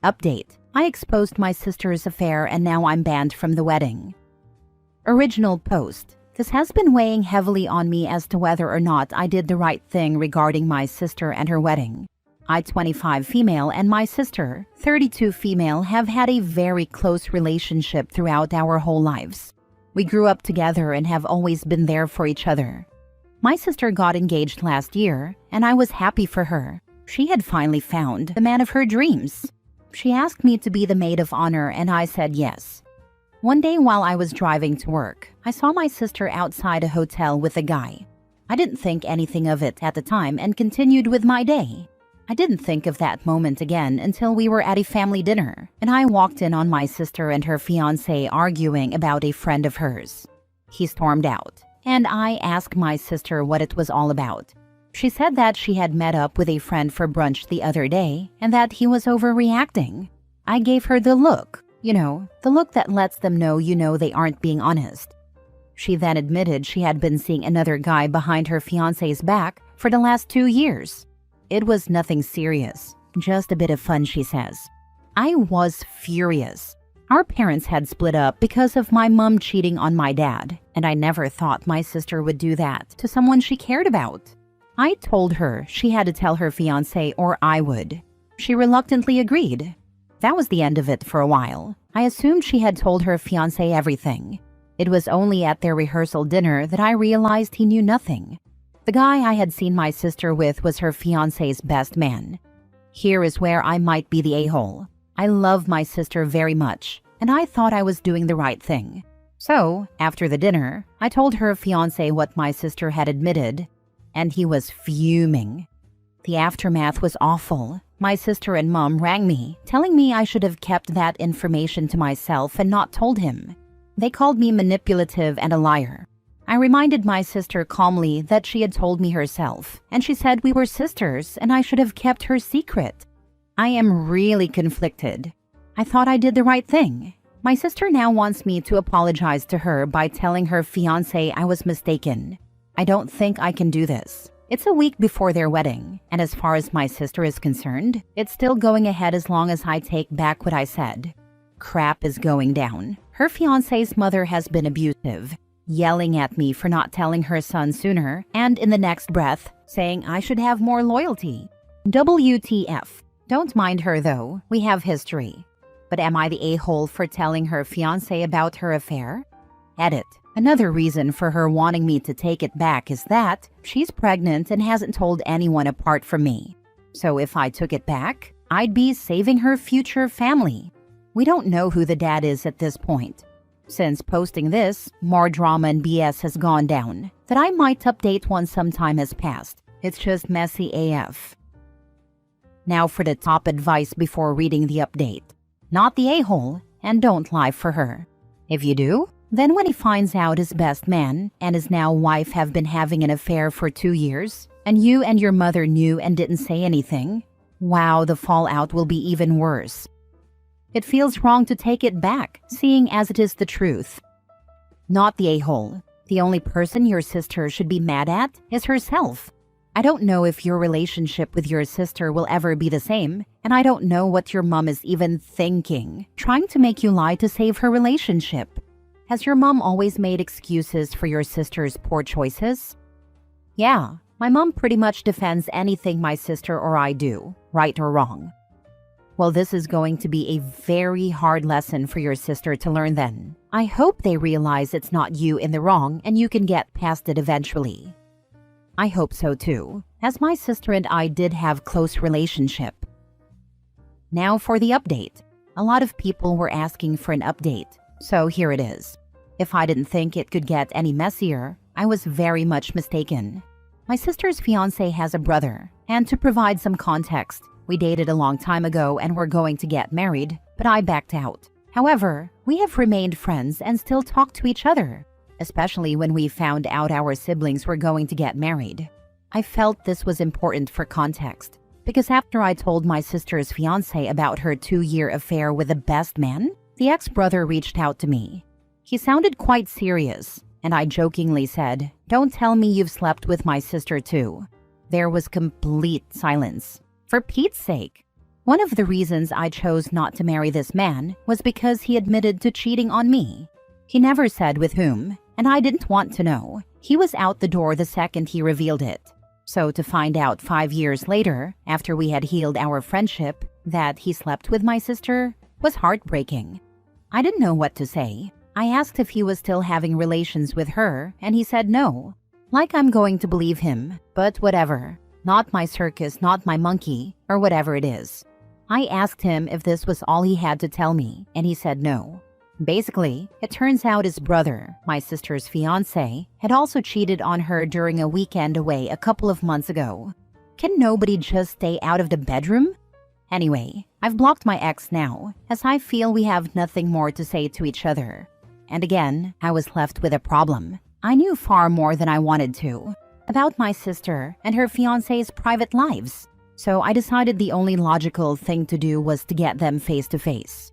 Update: I exposed my sister's affair and now I'm banned from the wedding. Original post: this has been weighing heavily on me as to whether or not I did the right thing regarding my sister and her wedding. I, 25 female, and my sister, 32 female, have had a very close relationship throughout our whole lives. We grew up together and have always been there for each other. My sister got engaged last year, and I was happy for her. She had finally found the man of her dreams. She asked me to be the maid of honor, and I said yes. One day while I was driving to work, I saw my sister outside a hotel with a guy. I didn't think anything of it at the time and continued with my day. I didn't think of that moment again until we were at a family dinner, and I walked in on my sister and her fiancé arguing about a friend of hers. He stormed out, and I asked my sister what it was all about. She said that she had met up with a friend for brunch the other day and that he was overreacting. I gave her the look, the look that lets them know they aren't being honest. She then admitted she had been seeing another guy behind her fiancé's back for the last 2 years. It was nothing serious, just a bit of fun, she says. I was furious. Our parents had split up because of my mom cheating on my dad, and I never thought my sister would do that to someone she cared about. I told her she had to tell her fiancé or I would. She reluctantly agreed. That was the end of it for a while. I assumed she had told her fiancé everything. It was only at their rehearsal dinner that I realized he knew nothing. The guy I had seen my sister with was her fiancé's best man. Here is where I might be the a-hole. I love my sister very much, and I thought I was doing the right thing. So, after the dinner, I told her fiancé what my sister had admitted, and he was fuming. The aftermath was awful. My sister and mom rang me, telling me I should have kept that information to myself and not told him. They called me manipulative and a liar. I reminded my sister calmly that she had told me herself, and she said we were sisters and I should have kept her secret. I am really conflicted. I thought I did the right thing. My sister now wants me to apologize to her by telling her fiancé I was mistaken. I don't think I can do this. It's a week before their wedding, and as far as my sister is concerned, it's still going ahead as long as I take back what I said. Crap is going down. Her fiancé's mother has been abusive, yelling at me for not telling her son sooner, and in the next breath, saying I should have more loyalty. WTF. Don't mind her though, we have history. But am I the a-hole for telling her fiancé about her affair? Edit. Another reason for her wanting me to take it back is that she's pregnant and hasn't told anyone apart from me. So if I took it back, I'd be saving her future family. We don't know who the dad is at this point. Since posting this, more drama and BS has gone down that I might update once some time has passed. It's just messy AF. Now for the top advice before reading the update. Not the a-hole, and don't lie for her. If you do, then when he finds out his best man and his now wife have been having an affair for 2 years, and you and your mother knew and didn't say anything, wow, the fallout will be even worse. It feels wrong to take it back, seeing as it is the truth. Not the a-hole. The only person your sister should be mad at is herself. I don't know if your relationship with your sister will ever be the same, and I don't know what your mom is even thinking, trying to make you lie to save her relationship. Has your mom always made excuses for your sister's poor choices? Yeah, my mom pretty much defends anything my sister or I do, right or wrong. Well, this is going to be a very hard lesson for your sister to learn then. I hope they realize it's not you in the wrong and you can get past it eventually. I hope so too, as my sister and I did have close relationship. Now for the update. A lot of people were asking for an update, so here it is. If I didn't think it could get any messier, I was very much mistaken. My sister's fiancé has a brother, and to provide some context, we dated a long time ago and were going to get married, but I backed out. However, we have remained friends and still talk to each other, especially when we found out our siblings were going to get married. I felt this was important for context, because after I told my sister's fiancé about her 2-year affair with the best man, the ex-brother reached out to me. He sounded quite serious, and I jokingly said, "Don't tell me you've slept with my sister too." There was complete silence. For Pete's sake, One of the reasons I chose not to marry this man was because he admitted to cheating on me. He never said with whom, and I didn't want to know. He was out the door the second he revealed it. So to find out 5 years later, after we had healed our friendship, that he slept with my sister was heartbreaking. I didn't know what to say. I asked if he was still having relations with her, and he said no. Like I'm going to believe him, but whatever. Not my circus, not my monkey, or whatever it is. I asked him if this was all he had to tell me, and he said no. Basically, it turns out his brother, my sister's fiancé, had also cheated on her during a weekend away a couple of months ago. Can nobody just stay out of the bedroom? Anyway, I've blocked my ex now, as I feel we have nothing more to say to each other. And again, I was left with a problem. I knew far more than I wanted to about my sister and her fiancé's private lives. So I decided the only logical thing to do was to get them face to face.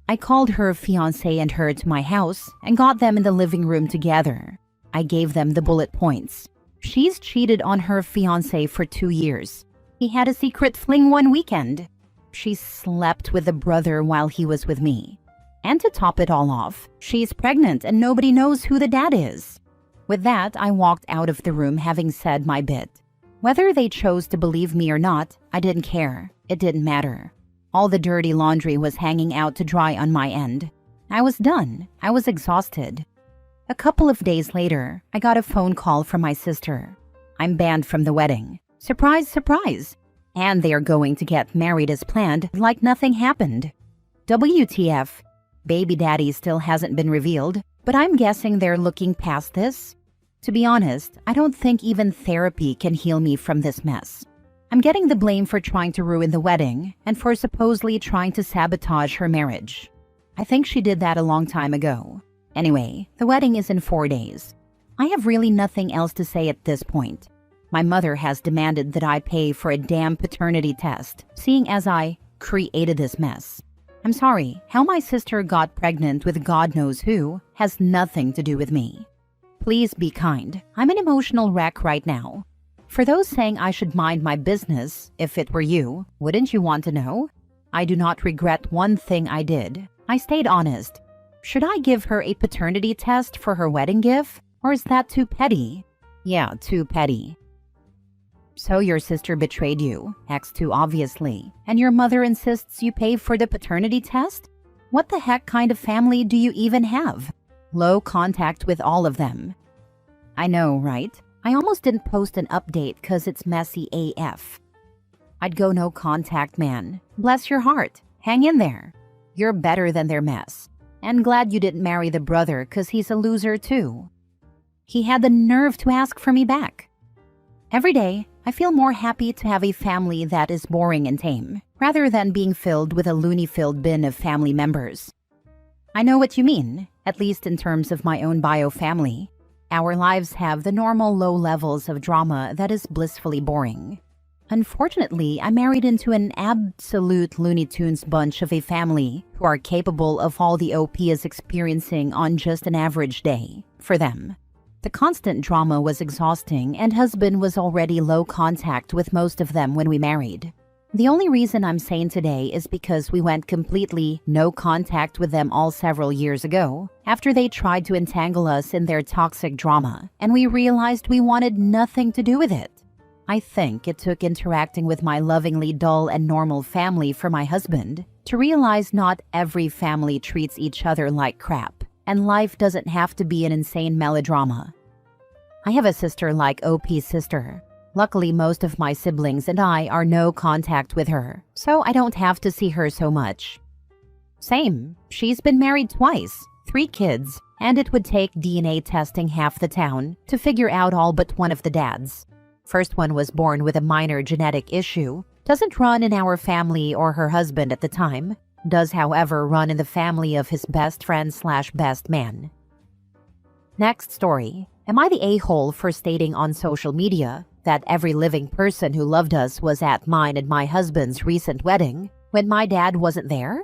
I called her fiancé and her to my house and got them in the living room together. I gave them the bullet points. She's cheated on her fiancé for 2 years. He had a secret fling one weekend. She slept with the brother while he was with me. And to top it all off, she's pregnant and nobody knows who the dad is. With that, I walked out of the room having said my bit. Whether they chose to believe me or not, I didn't care. It didn't matter. All the dirty laundry was hanging out to dry on my end. I was done. I was exhausted. A couple of days later, I got a phone call from my sister. I'm banned from the wedding. Surprise, surprise. And they are going to get married as planned, like nothing happened. WTF. Baby daddy still hasn't been revealed, but I'm guessing they're looking past this. To be honest, I don't think even therapy can heal me from this mess. I'm getting the blame for trying to ruin the wedding and for supposedly trying to sabotage her marriage. I think she did that a long time ago. Anyway, the wedding is in 4 days. I have really nothing else to say at this point. My mother has demanded that I pay for a damn paternity test, seeing as I created this mess. I'm sorry, how my sister got pregnant with God knows who has nothing to do with me. Please be kind. I'm an emotional wreck right now. For those saying I should mind my business, if it were you, wouldn't you want to know? I do not regret one thing I did. I stayed honest. Should I give her a paternity test for her wedding gift? Or is that too petty? Yeah, too petty. So your sister betrayed you, X2 obviously, and your mother insists you pay for the paternity test? What the heck kind of family do you even have? Low contact with all of them. I know, right? I almost didn't post an update cause it's messy AF. I'd go no contact, man. Bless your heart. Hang in there. You're better than their mess. And glad you didn't marry the brother cause he's a loser too. He had the nerve to ask for me back. Every day, I feel more happy to have a family that is boring and tame, rather than being filled with a loony-filled bin of family members. I know what you mean, at least in terms of my own bio family. Our lives have the normal low levels of drama that is blissfully boring. Unfortunately, I married into an absolute Looney Tunes bunch of a family who are capable of all the OP is experiencing on just an average day, for them. The constant drama was exhausting, and husband was already low contact with most of them when we married. The only reason I'm sane today is because we went completely no contact with them all several years ago, after they tried to entangle us in their toxic drama, and we realized we wanted nothing to do with it. I think it took interacting with my lovingly dull and normal family for my husband to realize not every family treats each other like crap, and life doesn't have to be an insane melodrama. I have a sister like OP's sister. Luckily, most of my siblings and I are no contact with her, so I don't have to see her so much. Same. She's been married twice, 3 kids, and it would take DNA testing half the town to figure out all but one of the dads. First one was born with a minor genetic issue, doesn't run in our family or her husband at the time, does however run in the family of his best friend/best man. Next story. Am I the a-hole for stating on social media that every living person who loved us was at mine and my husband's recent wedding when my dad wasn't there?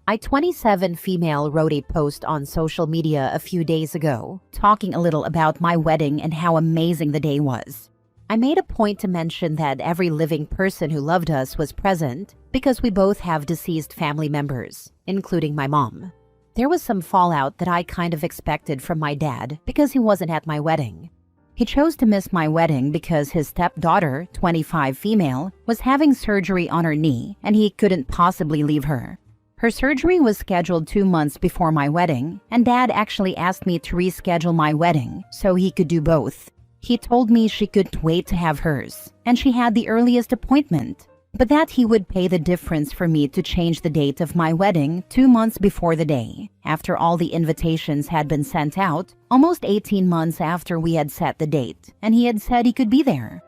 A 27 female wrote a post on social media a few days ago talking a little about my wedding and how amazing the day was. I made a point to mention that every living person who loved us was present because we both have deceased family members, including my mom. There was some fallout that I kind of expected from my dad because he wasn't at my wedding. He chose to miss my wedding because his stepdaughter, 25 female, was having surgery on her knee and he couldn't possibly leave her. Her surgery was scheduled 2 months before my wedding, and Dad actually asked me to reschedule my wedding so he could do both. He told me she couldn't wait to have hers, and she had the earliest appointment, but that he would pay the difference for me to change the date of my wedding 2 months before the day, after all the invitations had been sent out, almost 18 months after we had set the date, and he had said he could be there.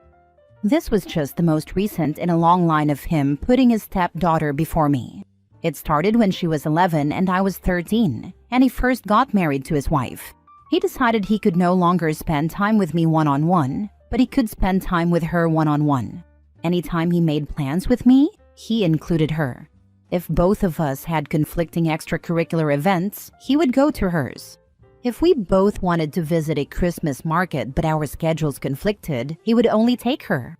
This was just the most recent in a long line of him putting his stepdaughter before me. It started when she was 11 and I was 13, and he first got married to his wife. He decided he could no longer spend time with me one-on-one, but he could spend time with her one-on-one. Anytime he made plans with me, he included her. If both of us had conflicting extracurricular events, he would go to hers. If we both wanted to visit a Christmas market but our schedules conflicted, he would only take her.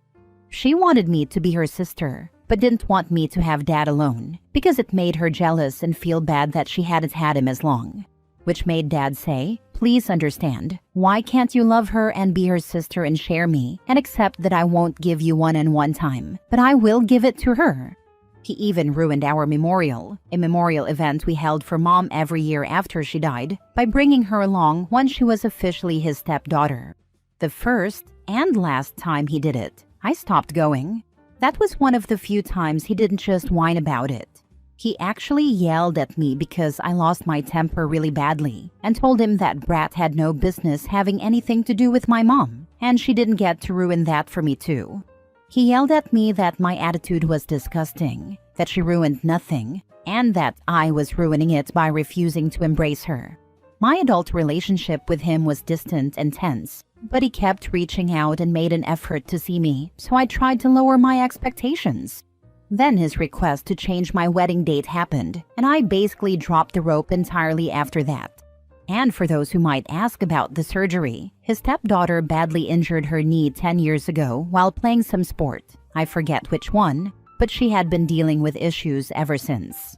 She wanted me to be her sister, but didn't want me to have Dad alone because it made her jealous and feel bad that she hadn't had him as long. Which made Dad say, "Please understand, why can't you love her and be her sister and share me and accept that I won't give you one-on-one time, but I will give it to her." He even ruined our memorial, a memorial event we held for Mom every year after she died, by bringing her along once she was officially his stepdaughter. The first and last time he did it, I stopped going. That was one of the few times he didn't just whine about it. He actually yelled at me because I lost my temper really badly and told him that Brat had no business having anything to do with my mom, and she didn't get to ruin that for me too. He yelled at me that my attitude was disgusting, that she ruined nothing, and that I was ruining it by refusing to embrace her. My adult relationship with him was distant and tense, but he kept reaching out and made an effort to see me, so I tried to lower my expectations. Then his request to change my wedding date happened, and I basically dropped the rope entirely after that. And for those who might ask about the surgery, his stepdaughter badly injured her knee 10 years ago while playing some sport. I forget which one, but she had been dealing with issues ever since.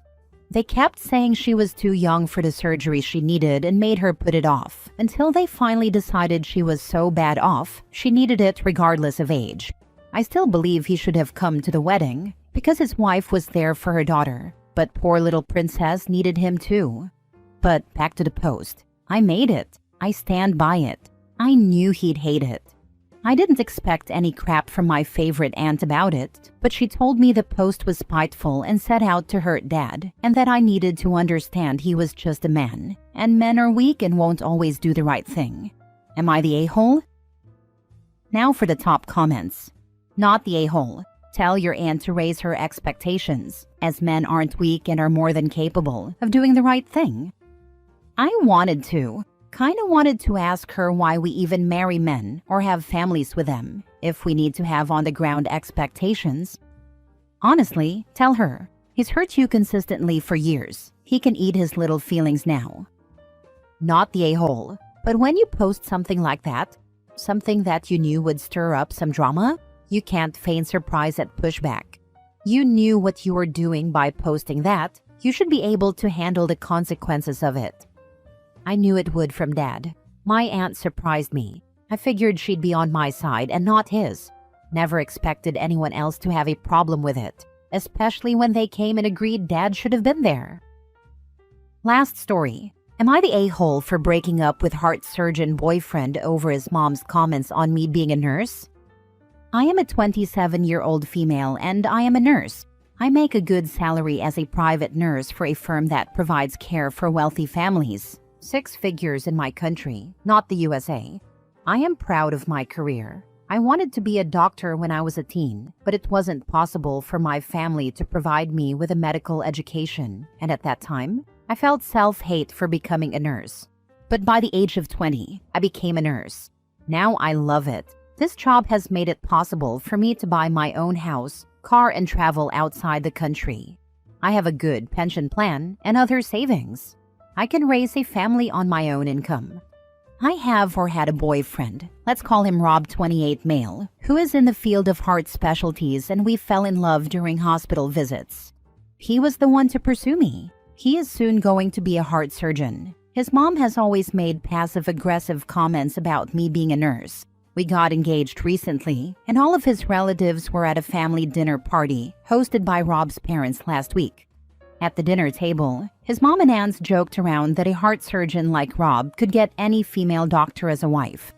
They kept saying she was too young for the surgery she needed and made her put it off, until they finally decided she was so bad off, she needed it regardless of age. I still believe he should have come to the wedding, because his wife was there for her daughter, but poor little princess needed him too. But back to the post. I made it. I stand by it. I knew he'd hate it. I didn't expect any crap from my favorite aunt about it, but she told me the post was spiteful and set out to hurt Dad, and that I needed to understand he was just a man, and men are weak and won't always do the right thing. Am I the a-hole? Now for the top comments. Not the a-hole. Tell your aunt to raise her expectations, as men aren't weak and are more than capable of doing the right thing. I wanted to. Kinda wanted to ask her why we even marry men or have families with them, if we need to have on-the-ground expectations. Honestly, tell her. He's hurt you consistently for years. He can eat his little feelings now. Not the a-hole. But when you post something like that, something that you knew would stir up some drama, you can't feign surprise at pushback. You knew what you were doing by posting that. You should be able to handle the consequences of it. I knew it would from Dad. My aunt surprised me. I figured she'd be on my side and not his. Never expected anyone else to have a problem with it, especially when they came and agreed Dad should have been there. Last story. Am I the a-hole for breaking up with heart surgeon boyfriend over his mom's comments on me being a nurse? I am a 27-year-old female and I am a nurse. I make a good salary as a private nurse for a firm that provides care for wealthy families. 6 figures in my country, not the USA. I am proud of my career. I wanted to be a doctor when I was a teen, but it wasn't possible for my family to provide me with a medical education, and at that time, I felt self-hate for becoming a nurse. But by the age of 20, I became a nurse. Now I love it. This job has made it possible for me to buy my own house, car, and travel outside the country. I have a good pension plan and other savings. I can raise a family on my own income. I have or had a boyfriend, let's call him Rob 28 male, who is in the field of heart specialties, and we fell in love during hospital visits. He was the one to pursue me. He is soon going to be a heart surgeon. His mom has always made passive-aggressive comments about me being a nurse. We got engaged recently, and all of his relatives were at a family dinner party hosted by Rob's parents last week. At the dinner table, his mom and aunts joked around that a heart surgeon like Rob could get any female doctor as a wife.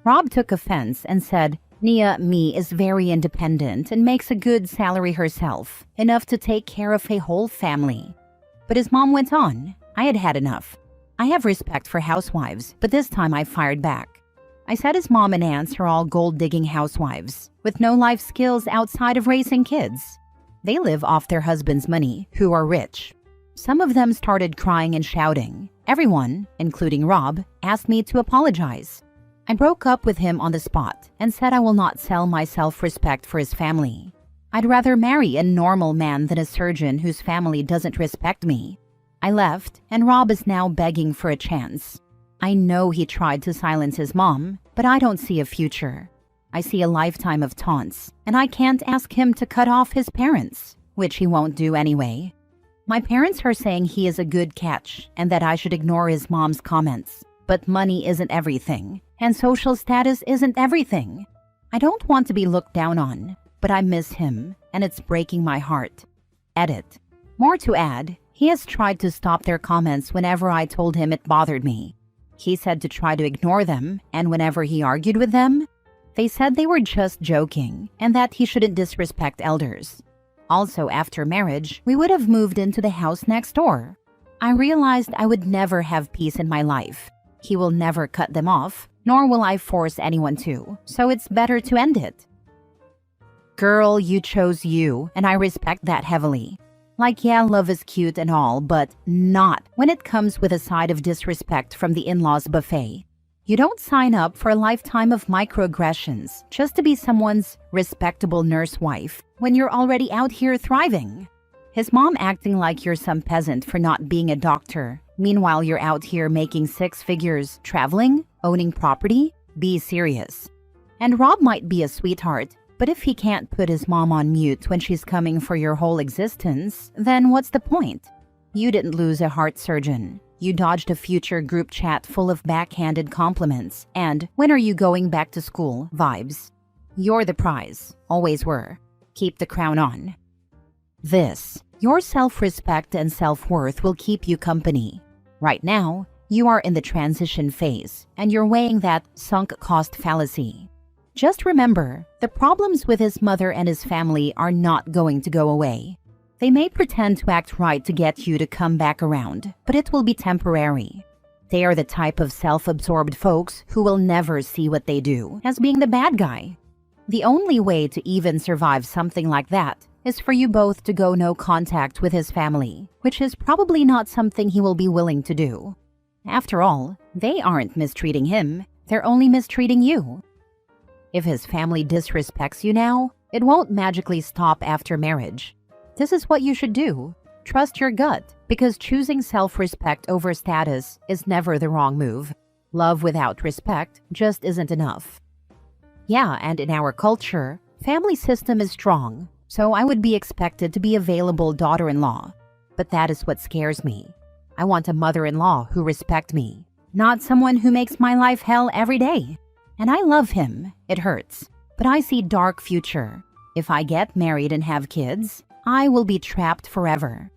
Rob took offense and said, "Nia Me is very independent and makes a good salary herself, enough to take care of a whole family." But his mom went on, "I had had enough. I have respect for housewives, but this time I fired back. I said his mom and aunts are all gold-digging housewives with no life skills outside of raising kids. They live off their husband's money, who are rich." Some of them started crying and shouting. Everyone, including Rob, asked me to apologize. I broke up with him on the spot and said I will not sell my self-respect for his family. I'd rather marry a normal man than a surgeon whose family doesn't respect me. I left, and Rob is now begging for a chance. I know he tried to silence his mom, but I don't see a future. I see a lifetime of taunts, and I can't ask him to cut off his parents, which he won't do anyway. My parents are saying he is a good catch and that I should ignore his mom's comments. But money isn't everything, and social status isn't everything. I don't want to be looked down on, but I miss him, and it's breaking my heart. Edit. More to add, he has tried to stop their comments whenever I told him it bothered me. He said to try to ignore them, and whenever he argued with them, they said they were just joking and that he shouldn't disrespect elders. Also, after marriage, we would have moved into the house next door. I realized I would never have peace in my life. He will never cut them off, nor will I force anyone to, so it's better to end it. Girl, you chose you, and I respect that heavily. Like, yeah, love is cute and all, but not when it comes with a side of disrespect from the in-laws buffet. You don't sign up for a lifetime of microaggressions just to be someone's respectable nurse wife when you're already out here thriving. His mom acting like you're some peasant for not being a doctor. Meanwhile, you're out here making 6 figures, traveling, owning property. Be serious. And Rob might be a sweetheart, but if he can't put his mom on mute when she's coming for your whole existence, then what's the point? You didn't lose a heart surgeon. You dodged a future group chat full of backhanded compliments and "when are you going back to school" vibes. You're the prize. Always were. Keep the crown on. Your self-respect and self-worth will keep you company. Right now, you are in the transition phase, and you're weighing that sunk cost fallacy. Just remember, the problems with his mother and his family are not going to go away. They may pretend to act right to get you to come back around, but it will be temporary. They are the type of self-absorbed folks who will never see what they do as being the bad guy. The only way to even survive something like that is for you both to go no contact with his family, which is probably not something he will be willing to do. After all, they aren't mistreating him, they're only mistreating you. If his family disrespects you now, it won't magically stop after marriage. This is what you should do. Trust your gut, because choosing self-respect over status is never the wrong move. Love without respect just isn't enough. Yeah, and in our culture, family system is strong, so I would be expected to be available daughter-in-law. But that is what scares me. I want a mother-in-law who respects me, not someone who makes my life hell every day. And I love him. It hurts. But I see dark future. If I get married and have kids, I will be trapped forever.